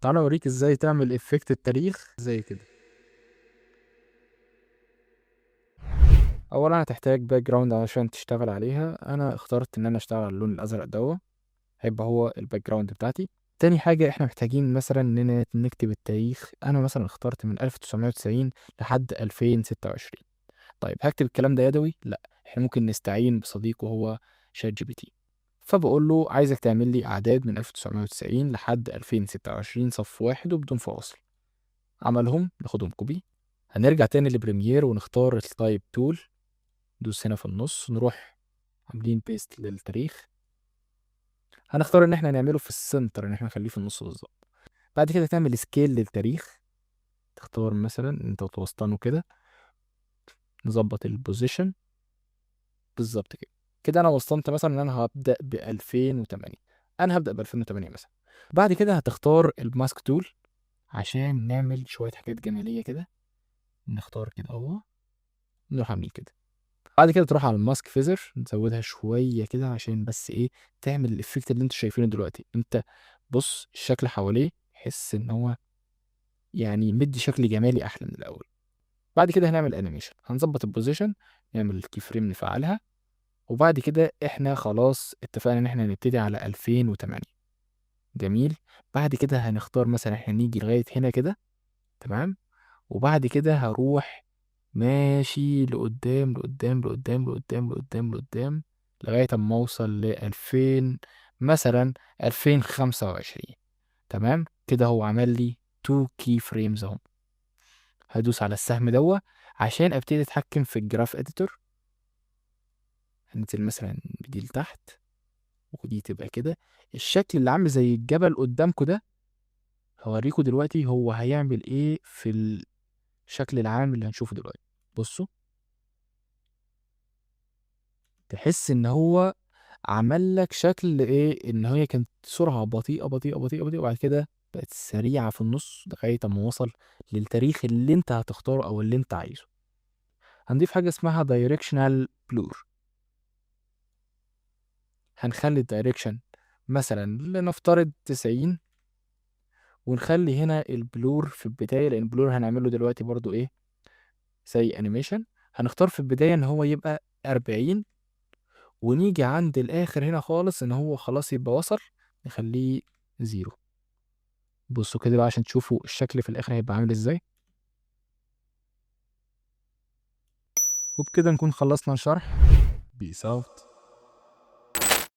تعالى اوريك ازاي تعمل افكت التاريخ زي كده. اولا هتحتاج باك جراوند عشان تشتغل عليها. انا اخترت ان انا اشتغل على اللون الازرق ده، هيبقى هو الباك جراوند بتاعتي. تاني حاجة احنا محتاجين مثلا اننا نكتب التاريخ. انا مثلا اخترت من 1990 لحد 2026. طيب هكتب الكلام ده يدوي؟ لا، احنا ممكن نستعين بصديق وهو شات جي بي تي. فبقول له عايزك تعمل لي اعداد من 1990 لحد 2026 صف واحد وبدون فواصل. عملهم، ناخدهم كوبي. هنرجع تاني لبريمير ونختار التايب تول، ندوس هنا في النص، نروح عاملين بيست للتاريخ. هنختار ان احنا نعمله في السنتر، ان احنا نخليه في النص بالظبط. بعد كده تعمل سكيل للتاريخ، تختار مثلا انت توسطنه كده، نظبط البوزيشن بالظبط كده. كده انا وصلت مثلا ان انا هبدا ب 2008. انا هبدا ب 2008 مثلا. بعد كده هتختار الماسك تول عشان نعمل شويه حاجات جماليه كده. نختار كده اهو، نروح عاملين كده. بعد كده تروح على الماسك فيزر، نزودها شويه كده عشان بس ايه، تعمل الافكت اللي انتوا شايفينه دلوقتي. انت بص الشكل حواليه، حس ان هو يعني مدي شكل جمالي احلى من الاول. بعد كده هنعمل انيميشن، هنظبط البوزيشن، نعمل الكي فريم نفعلها. وبعد كده احنا خلاص اتفقنا ان احنا نبتدي على 2008. جميل. بعد كده هنختار مثلا احنا نيجي لغاية هنا كده، تمام. وبعد كده هروح ماشي لقدام لقدام لقدام لقدام لقدام لقدام لغاية اما اوصل ل 2000 مثلا، 2025. تمام كده هو عمل لي 2 كي فريمز اهو. هدوس على السهم عشان ابتدي اتحكم في الجراف اديتور. هننزل مثلا دي لتحت، ودي تبقى كده. الشكل اللي عامل زي الجبل قدامكم ده، هوريكم دلوقتي هو هيعمل ايه في الشكل العام اللي هنشوفه دلوقتي. بصوا، تحس ان هو عمل لك شكل ايه، ان هي كانت سرعة بطيئة بطيئة بطيئة بطيئة، وبعد كده بقت سريعة في النص لغاية اما وصل للتاريخ اللي انت هتختاره او اللي انت عايزه. هنضيف حاجة اسمها دايركشنال بلور. هنخلي الدايركشن مثلا لنفترض 90، ونخلي هنا البلور في البداية، لأن البلور هنعمله دلوقتي برضو إيه زي أنيميشن. هنختار في البداية إن هو يبقى 40، ونيجي عند الآخر هنا خالص إن هو خلاص يبقى وصل، نخليه 0. بصوا كده بقى عشان تشوفوا الشكل في الآخر هيبقى عامل إزاي. وبكده نكون خلصنا الشرح. بيس اوت.